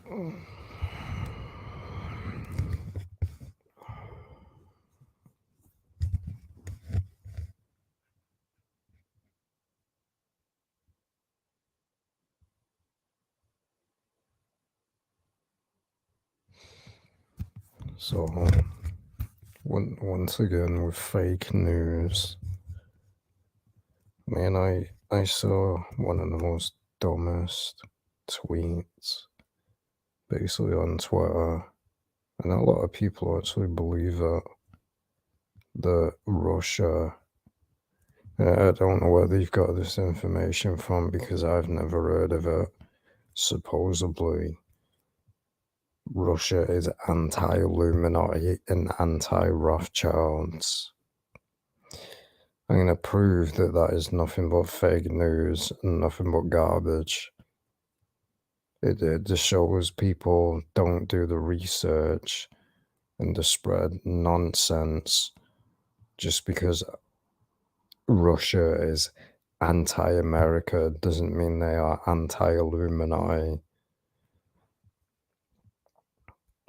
So, once again with fake news, man, I saw one of the most dumbest tweets basically on Twitter, and a lot of people actually believe that Russia. I don't know where they've got this information from because I've never heard of it. Supposedly, Russia is anti-Illuminati and anti-Rothchilds. I'm going to prove that that is nothing but fake news and nothing but garbage. It just shows people don't do the research and to spread nonsense just because Russia is anti-America doesn't mean they are anti-Illuminati.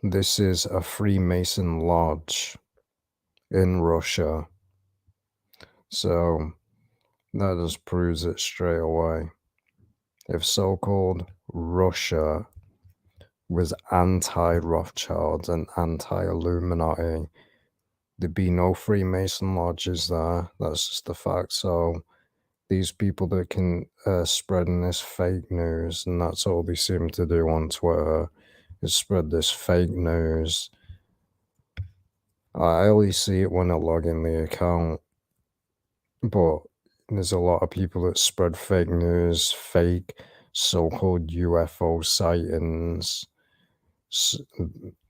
This is a Freemason lodge in Russia. So that just proves it straight away. If so-called Russia was anti-Rothschilds and anti-Illuminati, there'd be no Freemason lodges there. That's just the fact. So these people that can spreading this fake news, and that's all they seem to do on Twitter, is spread this fake news. I only see it when I log in the account, but there's a lot of people that spread fake news, fake so-called UFO sightings.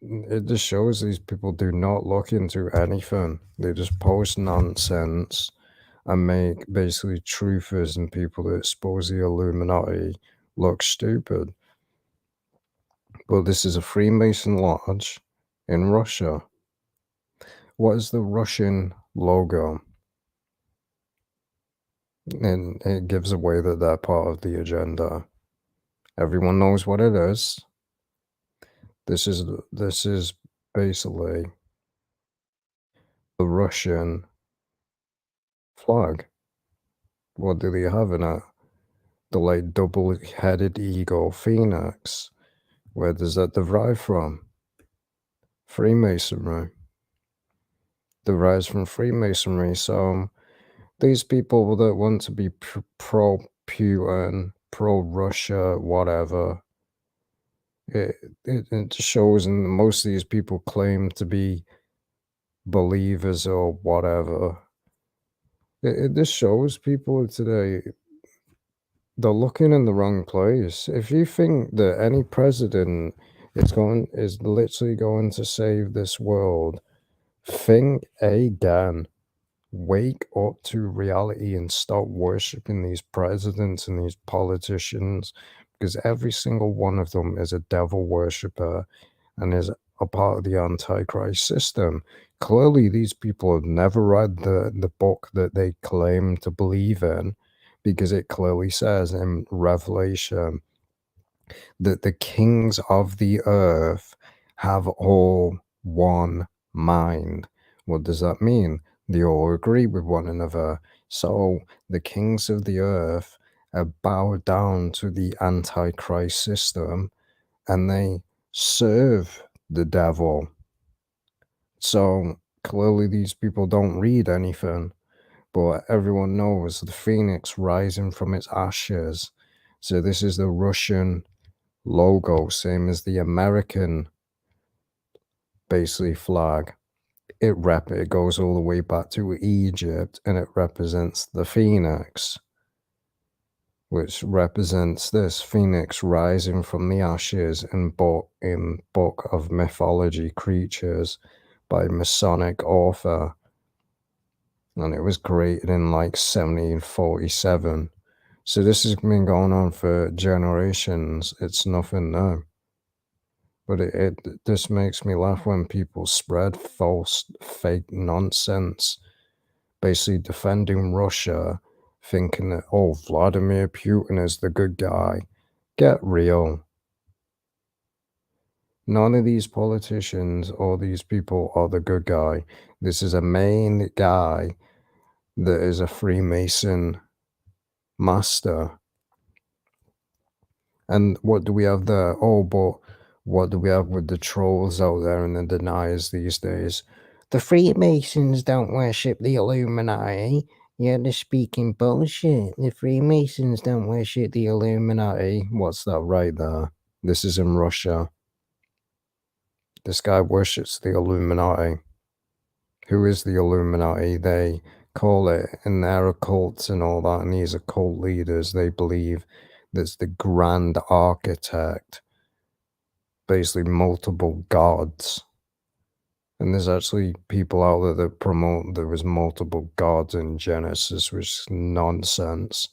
It just shows these people do not look into anything. They just post nonsense and make basically truthers and people that expose the Illuminati look stupid. But this is a Freemason lodge in Russia. What is the Russian logo? And it gives away that they're part of the agenda. Everyone knows what it is. This is basically the Russian flag. What do they have in it? The like double-headed eagle phoenix. Where does that derive from? Freemasonry. Derives from Freemasonry. So these people that want to be pro-Putin, pro-Russia, whatever, it just shows, and most of these people claim to be believers or whatever. It just shows people today they're looking in the wrong place. If you think that any president is literally going to save this world, think again. Wake up to reality and stop worshiping these presidents and these politicians, because every single one of them is a devil worshiper and is a part of the Antichrist system. Clearly, these people have never read the book that they claim to believe in, because it clearly says in Revelation that the kings of the earth have all one mind. What does that mean? They all agree with one another. So the kings of the earth are bowed down to the Antichrist system and they serve the devil. So clearly these people don't read anything, but everyone knows the phoenix rising from its ashes. So this is the Russian logo, same as the American basically flag. It goes all the way back to Egypt, and it represents the phoenix, which represents this phoenix rising from the ashes in book of mythology creatures by Masonic author, and it was created in like 1747. So this has been going on for generations. It's nothing new. But it just makes me laugh when people spread false, fake nonsense, basically defending Russia, thinking that, oh, Vladimir Putin is the good guy. Get real. None of these politicians or these people are the good guy. This is a main guy that is a Freemason master. And what do we have there? Oh, but what do we have with the trolls out there and the deniers these days? The Freemasons don't worship the Illuminati. Yeah, they're speaking bullshit. The Freemasons don't worship the Illuminati. What's that right there? This is in Russia. This guy worships the Illuminati. Who is the Illuminati? They call it in their occults and all that, and these occult leaders, they believe there's the grand architect, basically multiple gods. And there's actually people out there that promote there was multiple gods in Genesis, which is nonsense.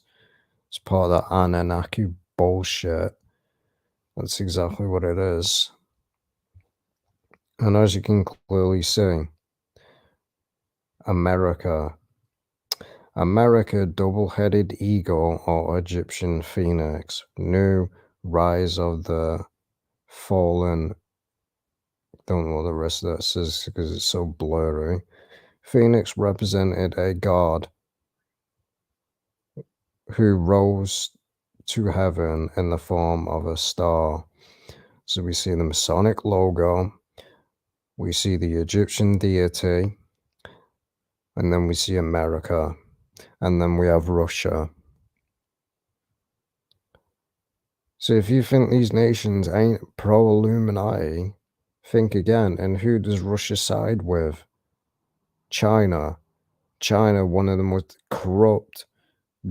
It's part of that Anunnaki bullshit. That's exactly what it is. And as you can clearly see, America. America, double-headed eagle or Egyptian phoenix. New rise of the fallen. Don't know what the rest of that says because it's so blurry. Phoenix represented a god who rose to heaven in the form of a star. So we see the Masonic logo, we see the Egyptian deity, and then we see America, and then we have Russia. So if you think these nations ain't pro-Illuminati, think again. And who does Russia side with? China. China, one of the most corrupt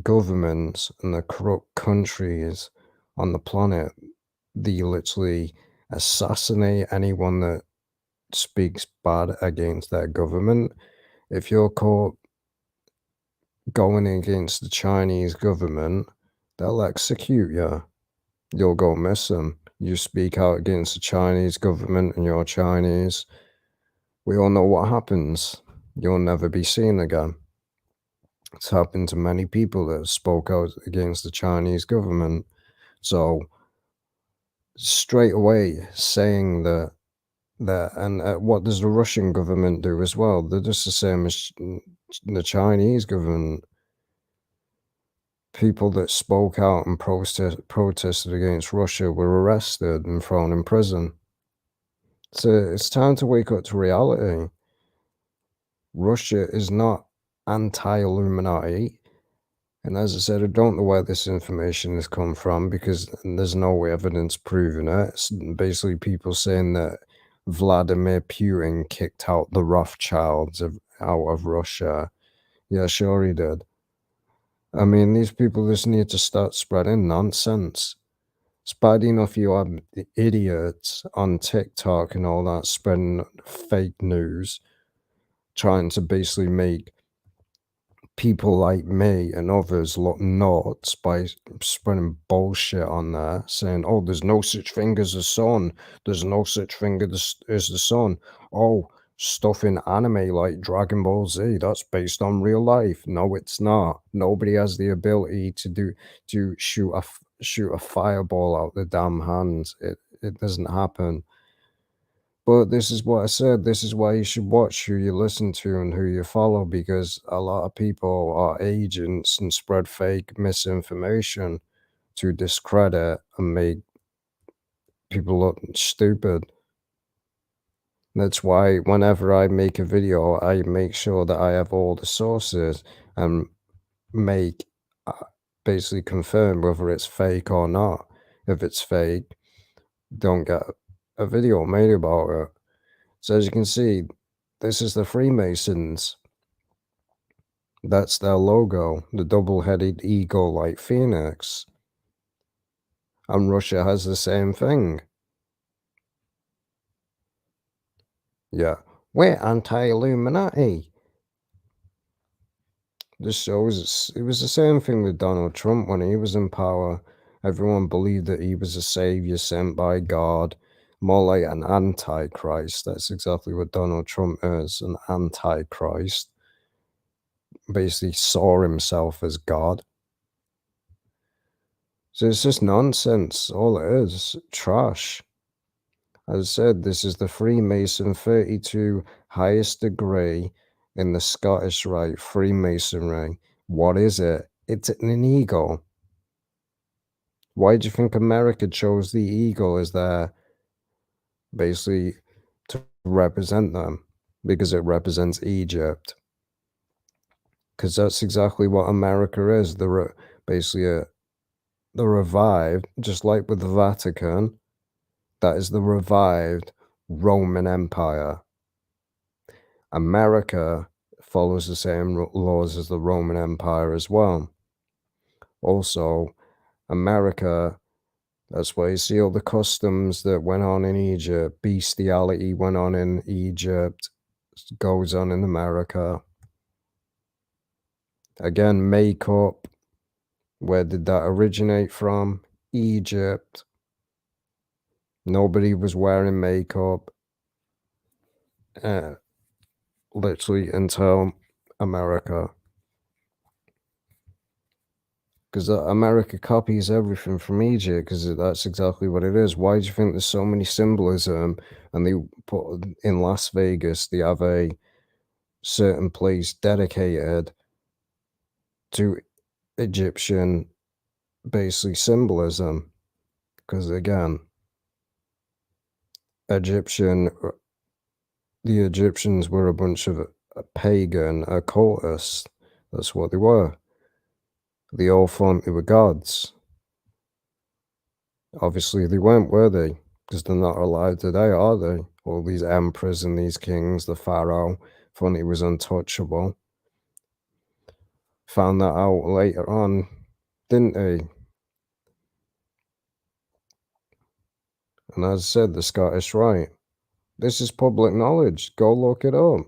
governments and the corrupt countries on the planet. They literally assassinate anyone that speaks bad against their government. If you're caught going against the Chinese government, they'll execute you. You'll go missing. You speak out against the Chinese government and you're Chinese. We all know what happens. You'll never be seen again. It's happened to many people that spoke out against the Chinese government. So straight away saying that and what does the Russian government do as well? They're just the same as the Chinese government. People that spoke out and protested against Russia were arrested and thrown in prison. So it's time to wake up to reality. Russia is not anti-Illuminati. And as I said, I don't know where this information has come from because there's no evidence proving it. It's basically people saying that Vladimir Putin kicked out the Rothchilds out of Russia. Yeah, sure he did. I mean, these people just need to start spreading nonsense. It's bad enough you have the idiots on TikTok and all that spreading fake news, trying to basically make people like me and others look nuts by spreading bullshit on there, saying, "Oh, there's no such thing as the sun. There's no such thing as the sun. Oh, stuff in anime like Dragon Ball Z, that's based on real life." No, it's not. Nobody has the ability to shoot a fireball out the damn hands. It doesn't happen. But this is what I said, this is why you should watch who you listen to and who you follow, because a lot of people are agents and spread fake misinformation to discredit and make people look stupid. That's why whenever I make a video, I make sure that I have all the sources and make basically confirm whether it's fake or not. If it's fake, don't get a video made about it. So as you can see, this is the Freemasons. That's their logo, the double-headed eagle like phoenix. And Russia has the same thing. Yeah, we're anti-Illuminati. This shows it was the same thing with Donald Trump when he was in power. Everyone believed that he was a savior sent by God, more like an antichrist. That's exactly what Donald Trump is, an antichrist. Basically saw himself as God. So it's just nonsense. All it is, trash. As I said, this is the Freemason 32 highest degree in the Scottish Rite Freemasonry. What is it? It's an eagle. Why do you think America chose the eagle as their basically to represent them? Because it represents Egypt. Because that's exactly what America is. They're basically the revived, just like with the Vatican, that is the revived Roman Empire. America follows the same laws as the Roman Empire as well. Also, America, that's why you see all the customs that went on in Egypt, bestiality went on in Egypt, goes on in America. Again, makeup, where did that originate from? Egypt. Nobody was wearing makeup literally until America. Because America copies everything from Egypt, because that's exactly what it is. Why do you think there's so many symbolism? And they put in Las Vegas, they have a certain place dedicated to Egyptian, basically symbolism. Because again, the Egyptians were a bunch of pagan occultists. That's what they were. They all thought they were gods. Obviously, they weren't, were they? Because they're not alive today, are they? All these emperors and these kings, the pharaoh, thought he was untouchable. Found that out later on, didn't they? And as I said, the Scottish Rite. This is public knowledge. Go look it up.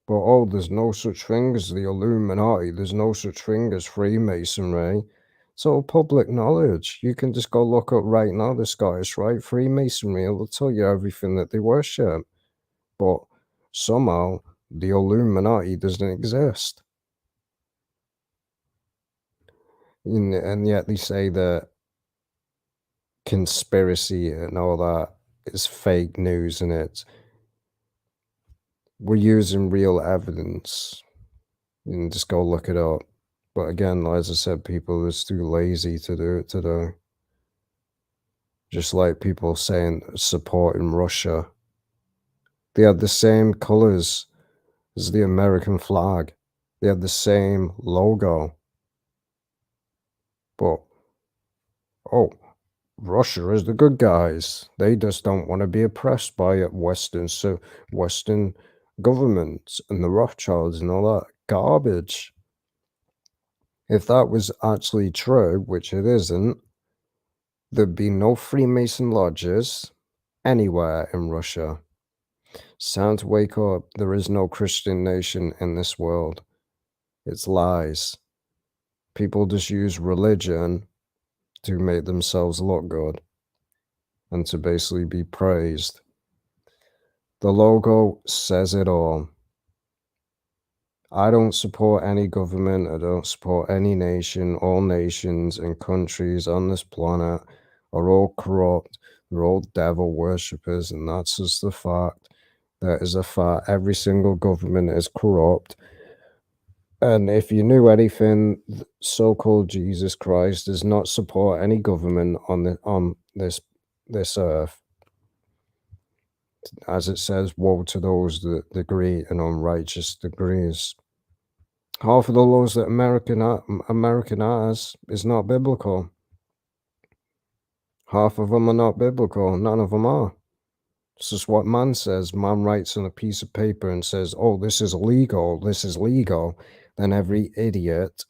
But oh, there's no such thing as the Illuminati. There's no such thing as Freemasonry. It's all public knowledge. You can just go look up right now the Scottish Rite Freemasonry. It'll tell you everything that they worship. But somehow the Illuminati doesn't exist. And yet they say that conspiracy and all that is fake news, and we're using real evidence. You can just go look it up. But again, as I said, people are just too lazy to do it today. Just like people saying supporting Russia. They had the same colors as the American flag. They had the same logo. But, oh, Russia is the good guys. They just don't want to be oppressed by Western governments and the Rothchilds and all that garbage. If that was actually true, which it isn't, there'd be no Freemason lodges anywhere in Russia. Sound to wake up. There is no Christian nation in this world. It's lies. People just use religion to make themselves look good and to basically be praised. The logo says it all. I don't support any government. I don't support any nation. All nations and countries on this planet are all corrupt. They're all devil worshippers, and that's just the fact. That is a fact. Every single government is corrupt. And if you knew anything, so-called Jesus Christ does not support any government on this earth. As it says, woe to those that agree in unrighteous degrees. Half of the laws that American has is not biblical. Half of them are not biblical. None of them are. This is what man says. Man writes on a piece of paper and says, oh, this is legal. This is legal. Then every idiot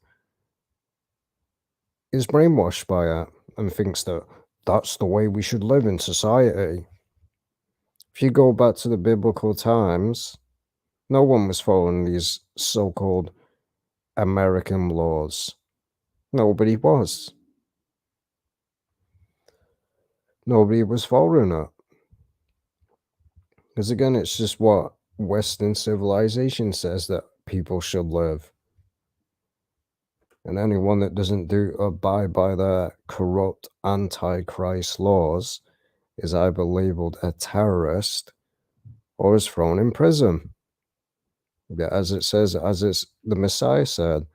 is brainwashed by it and thinks that that's the way we should live in society. If you go back to the biblical times, no one was following these so-called American laws. Nobody was. Nobody was following it. Because again, it's just what Western civilization says that people should live. And anyone that doesn't abide by their corrupt antichrist laws is either labeled a terrorist or is thrown in prison. Yeah, as it says, as it's the Messiah said,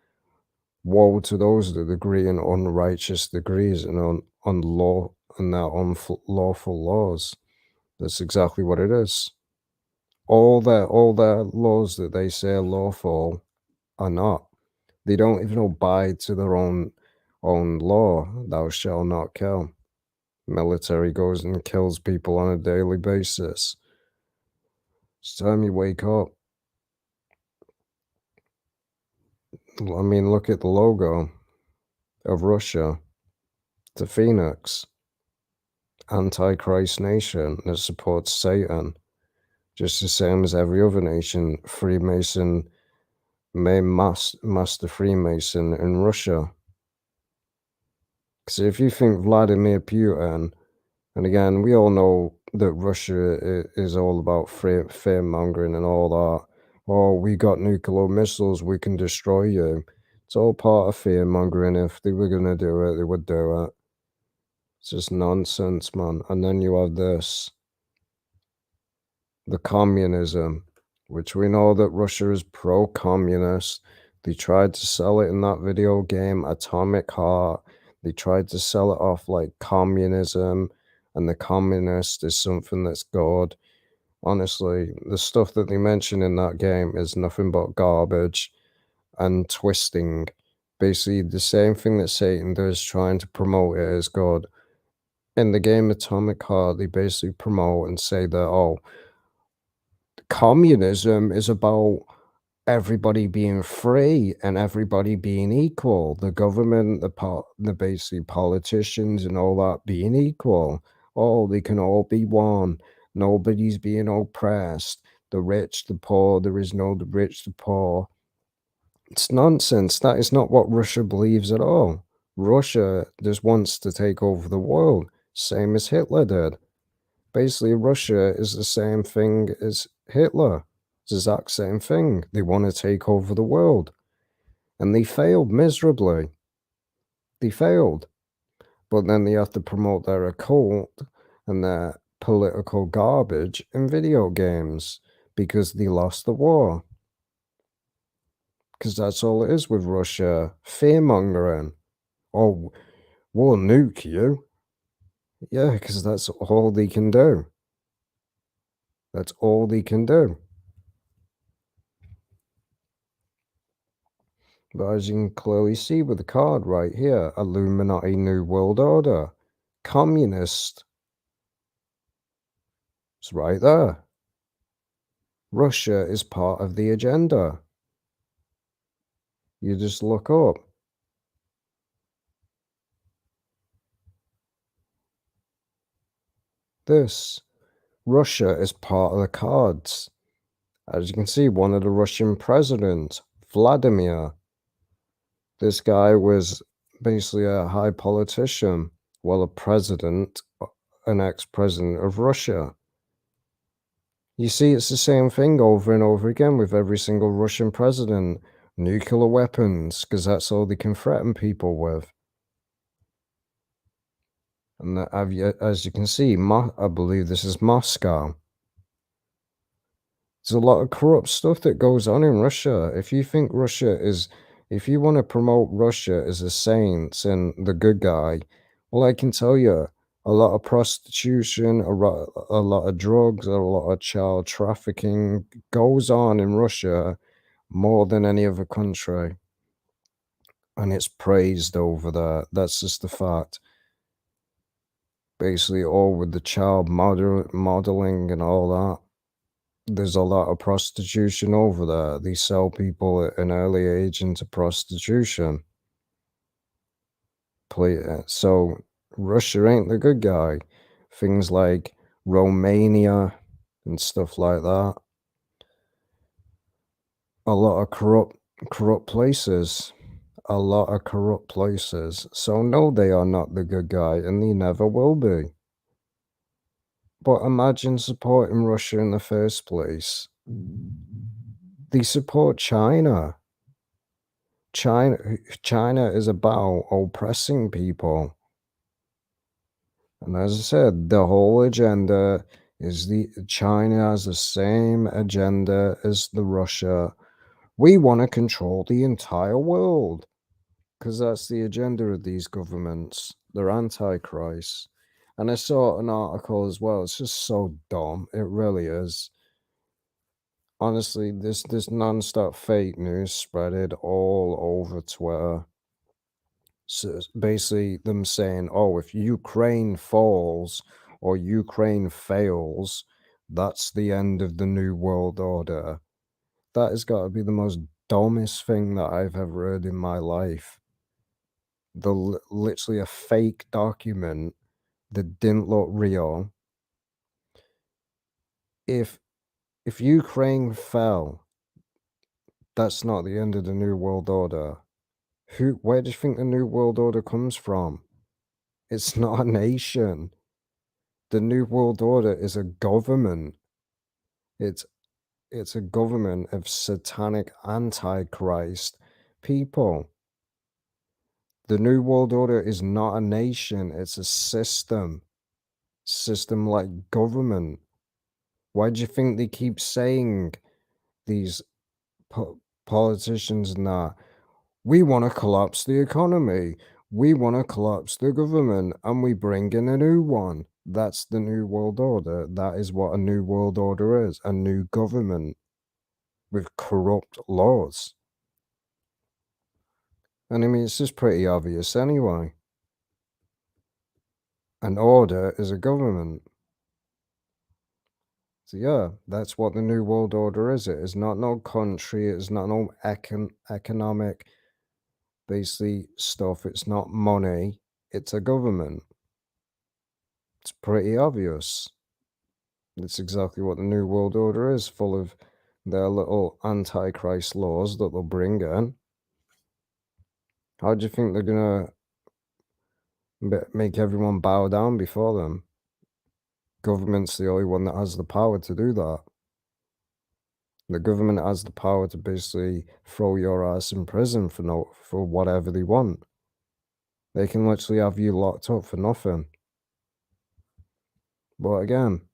woe to those that agree in unrighteous degrees and on law and their unlawful laws. That's exactly what it is. All their laws that they say are lawful are not. They don't even abide to their own law. Thou shalt not kill. Military goes and kills people on a daily basis. It's time you wake up. I mean, look at the logo of Russia. It's a phoenix. Antichrist nation that supports Satan, just the same as every other nation. Freemason, master Freemason in Russia. Because if you think Vladimir Putin, and again, we all know that Russia is all about fear mongering and all that. Oh, we got nuclear missiles, we can destroy you. It's all part of fear mongering. If they were going to do it, they would do it. It's just nonsense, man. And then you have this, the communism, which we know that Russia is pro-communist. They tried to sell it in that video game, Atomic Heart. They tried to sell it off like communism, and the communist is something that's good. Honestly, the stuff that they mention in that game is nothing but garbage and twisting. Basically, the same thing that Satan does, trying to promote it as good. In the game Atomic Heart, they basically promote and say that, oh, communism is about everybody being free and everybody being equal. The government, the basic politicians and all that being equal. Oh, they can all be one. Nobody's being oppressed. The rich, the poor, there is no the rich, the poor. It's nonsense. That is not what Russia believes at all. Russia just wants to take over the world, same as Hitler did. Basically, Russia is the same thing as Hitler. It's the exact same thing. They want to take over the world. And they failed miserably. They failed. But then they have to promote their occult and their political garbage in video games because they lost the war. Because that's all it is with Russia. Fear-mongering. Oh, we'll nuke you. Yeah, because that's all they can do. That's all they can do. But as you can clearly see with the card right here, Illuminati New World Order. Communist. It's right there. Russia is part of the agenda. You just look up. This. Russia is part of the cards. As you can see, one of the Russian presidents, Vladimir. This guy was basically a high politician, well, a president, an ex-president of Russia. You see, it's the same thing over and over again with every single Russian president. Nuclear weapons, because that's all they can threaten people with. And as you can see, I believe this is Moscow. There's a lot of corrupt stuff that goes on in Russia. If you want to promote Russia as a saint and the good guy, well, I can tell you, a lot of prostitution, a lot of drugs, a lot of child trafficking goes on in Russia more than any other country. And it's praised over there. That's just the fact. Basically, all with the child modeling and all that. There's a lot of prostitution over there. They sell people at an early age into prostitution. So Russia ain't the good guy. Things like Romania and stuff like that. A lot of corrupt places. A lot of corrupt places. So no, they are not the good guy, and they never will be. But imagine supporting Russia in the first place. They support China. China is about oppressing people. And as I said, the whole agenda is the China has the same agenda as the Russia. We want to control the entire world because that's the agenda of these governments. They're antichrist. And I saw an article as well. It's just so dumb. It really is. Honestly, this non-stop fake news spreaded all over Twitter. So it's basically them saying, "Oh, if Ukraine falls or Ukraine fails, that's the end of the new world order." That has got to be the most dumbest thing that I've ever heard in my life. Literally a fake document that didn't look real. If if Ukraine fell, that's not the end of the new world order. Where do you think the new world order comes from? It's not a nation. The new world order is a government. It's it's a government of satanic antichrist people. The new world order is not a nation, it's a system. System like government. Why do you think they keep saying these politicians and that? We want to collapse the economy. We want to collapse the government and we bring in a new one. That's the new world order. That is what a new world order is, a new government with corrupt laws. And I mean, it's just pretty obvious anyway. An order is a government. So yeah, that's what the new world order is. It is not no country. It's not no economic, basically stuff. It's not money. It's a government. It's pretty obvious. It's exactly what the New World Order is, full of their little antichrist laws that they'll bring in. How do you think they're gonna make everyone bow down before them? Government's the only one that has the power to do that. The government has the power to basically throw your ass in prison for whatever they want. They can literally have you locked up for nothing. But again,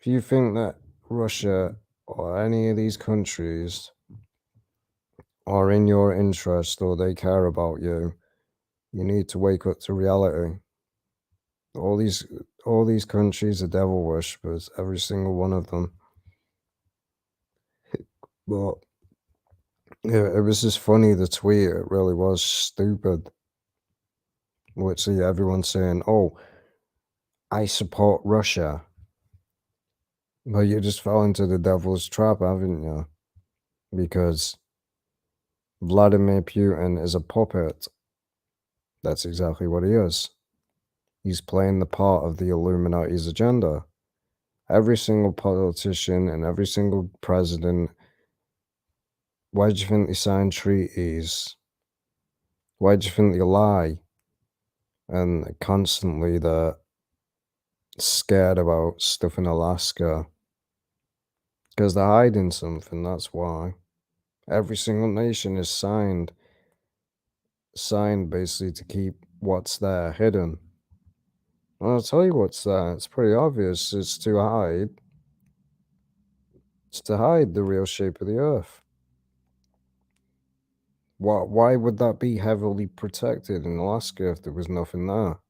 if you think that Russia or any of these countries are in your interest or they care about you, you need to wake up to reality. All these all these countries are devil worshippers, every single one of them. But yeah, it was just funny the tweet, it really was stupid. Literally everyone saying, "Oh, I support Russia." But you just fell into the devil's trap, haven't you? Because Vladimir Putin is a puppet. That's exactly what he is. He's playing the part of the Illuminati's agenda. Every single politician and every single president, why do you think they sign treaties? Why do you think they lie? And constantly they're scared about stuff in Alaska. Because they're hiding something, that's why. Every single nation is signed basically to keep what's there hidden. Well, I'll tell you what's there. It's pretty obvious. It's to hide. It's to hide the real shape of the earth. Why would that be heavily protected in Alaska if there was nothing there?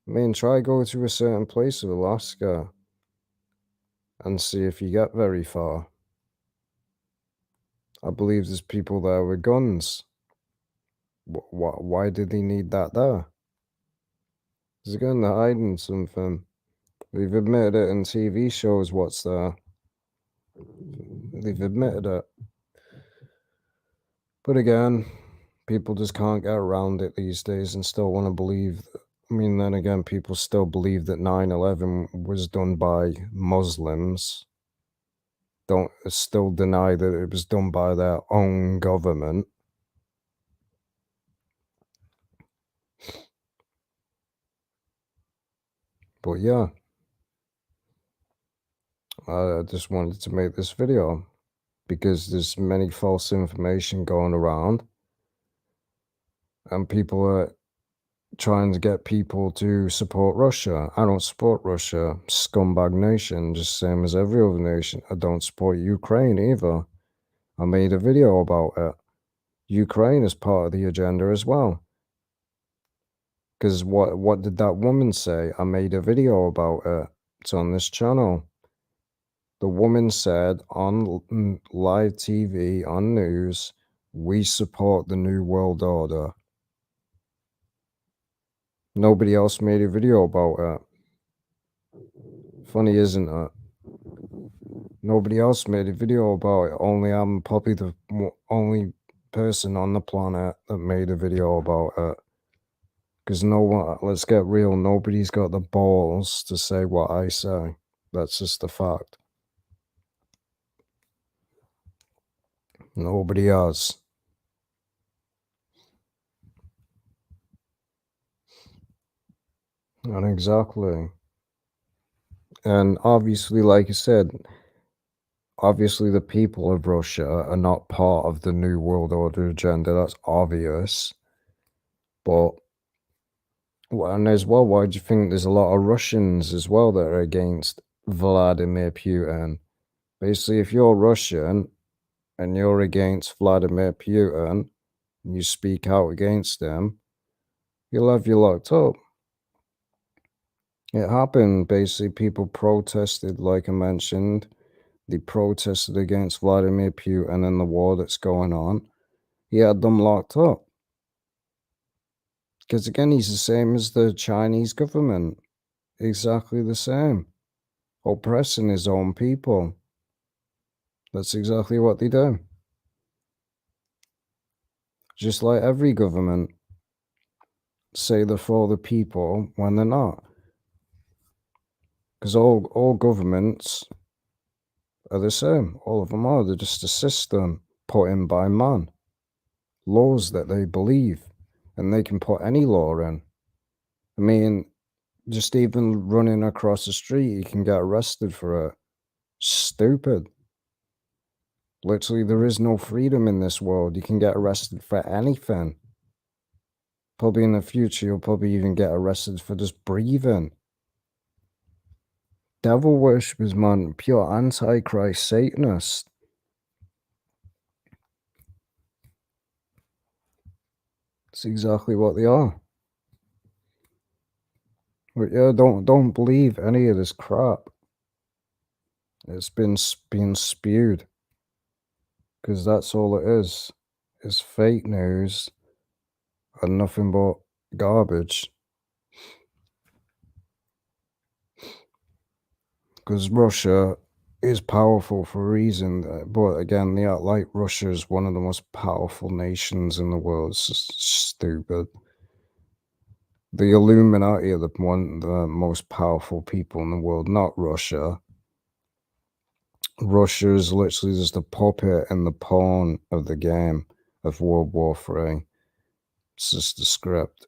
I mean, try go to a certain place of Alaska and see if you get very far. I believe there's people there with guns. Why did they need that there? Because again, they're hiding something. They've admitted it in TV shows what's there. They've admitted it. But again, people just can't get around it these days and still want to believe. I mean, then again, people still believe that 9/11 was done by Muslims. Don't still deny that it was done by their own government. But yeah, I just wanted to make this video because there's many false information going around and people are trying to get people to support Russia. I don't support Russia. Scumbag nation, just same as every other nation. I don't support Ukraine either. I made a video about it. Ukraine is part of the agenda as well. Because what did that woman say? I made a video about it. It's on this channel. The woman said on live TV, on news, we support the New World Order. Nobody else made a video about it. Funny, isn't it? Nobody else made a video about it. Only I'm probably the only person on the planet that made a video about it. Because no one, let's get real, nobody's got the balls to say what I say. That's just a fact. Nobody has. And exactly. And obviously, like I said, obviously the people of Russia are not part of the New World Order agenda. That's obvious. But, and as well, why do you think there's a lot of Russians as well that are against Vladimir Putin? Basically, if you're Russian and you're against Vladimir Putin, and you speak out against him, he'll have you locked up. It happened. Basically, people protested, like I mentioned. They protested against Vladimir Putin and the war that's going on. He had them locked up. Because again, he's the same as the Chinese government. Exactly the same. Oppressing his own people. That's exactly what they do. Just like every government. Say they're for the people when they're not. Because all governments are the same. All of them are. They're just a system put in by man. Laws that they believe. And they can put any law in. I mean, just even running across the street, you can get arrested for it. Stupid. Literally, there is no freedom in this world. You can get arrested for anything. Probably in the future, you'll probably even get arrested for just breathing. Devil worshippers, man. Pure antichrist Satanist. That's exactly what they are. But yeah, don't believe any of this crap. It's been being spewed. Because that's all it is. It's fake news and nothing but garbage. Because Russia is powerful for a reason, but again, they act like Russia is one of the most powerful nations in the world. It's just stupid. The Illuminati are the most powerful people in the world, not Russia. Russia is literally just a puppet and the pawn of the game of World War III. It's just a script.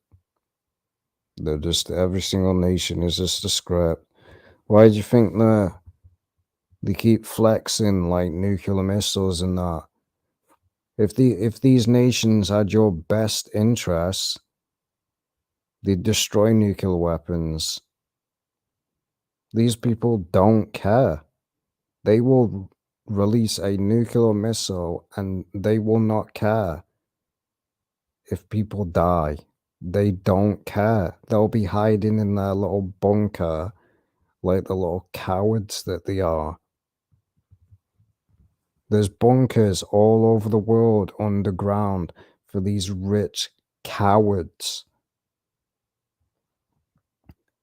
They're just, every single nation is just a script. Why do you think they keep flexing like nuclear missiles and that? If these nations had your best interests, they'd destroy nuclear weapons. These people don't care. They will release a nuclear missile and they will not care if people die. They don't care. They'll be hiding in their little bunker like the little cowards that they are. There's bunkers all over the world underground for these rich cowards.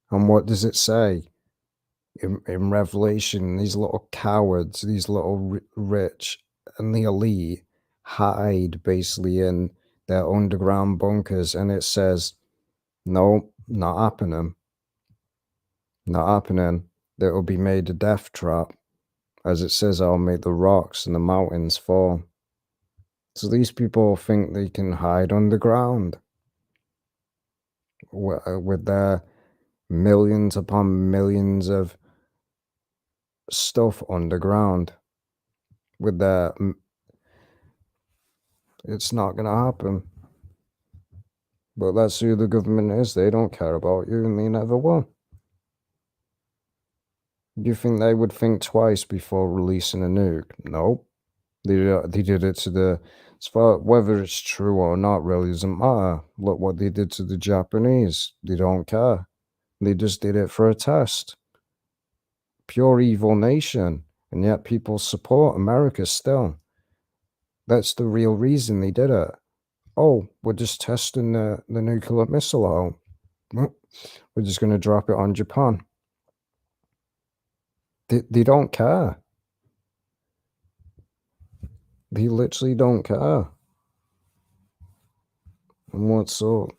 And what does it say in Revelation? These little cowards, these little rich and the elite hide basically in their underground bunkers. And it says, no, not happening. Not happening. There will be made a death trap. As it says, I'll make the rocks and the mountains fall. So these people think they can hide underground with their millions upon millions of stuff underground. With their, it's not going to happen. But that's who the government is. They don't care about you, and they never will. You think they would think twice before releasing a nuke? Nope. They did it to the, as far whether it's true or not really doesn't matter. Look what they did to the Japanese. They don't care. They just did it for a test. Pure evil nation, and yet people support America still. That's the real reason they did it. Oh, we're just testing the nuclear missile out. Well, we're just going to drop it on Japan. They don't care. They literally don't care. And what's up?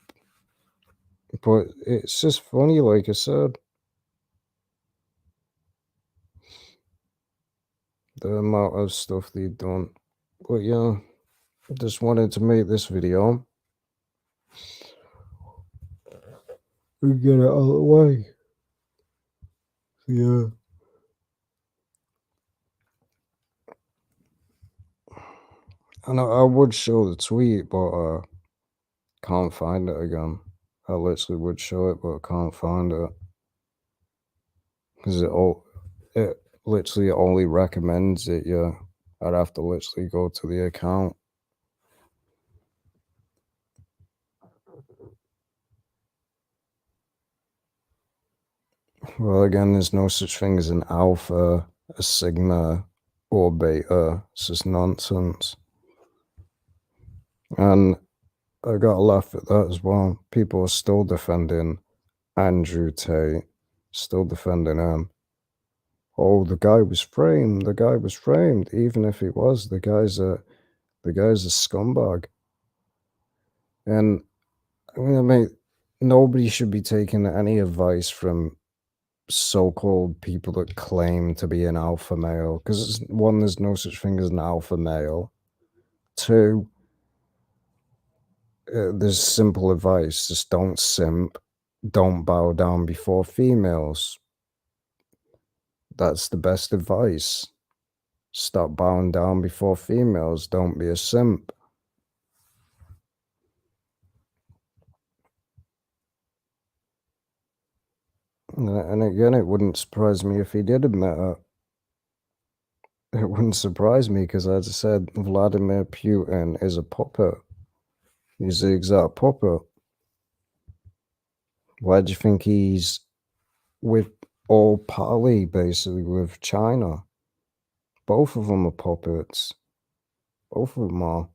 But it's just funny, like I said, the amount of stuff they've done. But yeah, I just wanted to make this video and get it out of the way. Yeah. And I would show the tweet, but can't find it again. I literally would show it, but I can't find it. Because it literally only recommends it, yeah. I'd have to literally go to the account. Well, again, there's no such thing as an alpha, a sigma, or beta. It's just nonsense. And I gotta laugh at that as well. People are still defending Andrew Tate, still defending him. Oh, the guy was framed. The guy was framed. Even if he was, the guy's a scumbag. And I mean, nobody should be taking any advice from so-called people that claim to be an alpha male, because one, there's no such thing as an alpha male. Two, there's simple advice: just don't simp, don't bow down before females. That's the best advice. Stop bowing down before females. Don't be a simp. And again, it wouldn't surprise me if he did admit it. It wouldn't surprise me because, as I said, Vladimir Putin is a puppet. He's the exact puppet. Why do you think he's with all pally, basically, with China? Both of them are puppets. Both of them are.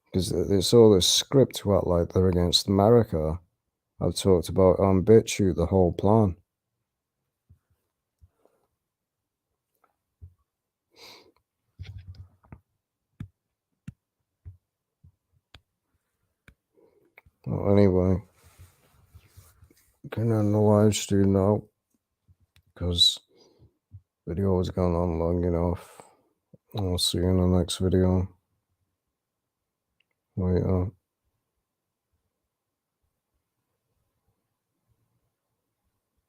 Because it's all a script to act like they're against America. I've talked about on BitChute the whole plan. Well, anyway, can end the live stream now because video has gone on long enough. I'll see you in the next video. Later.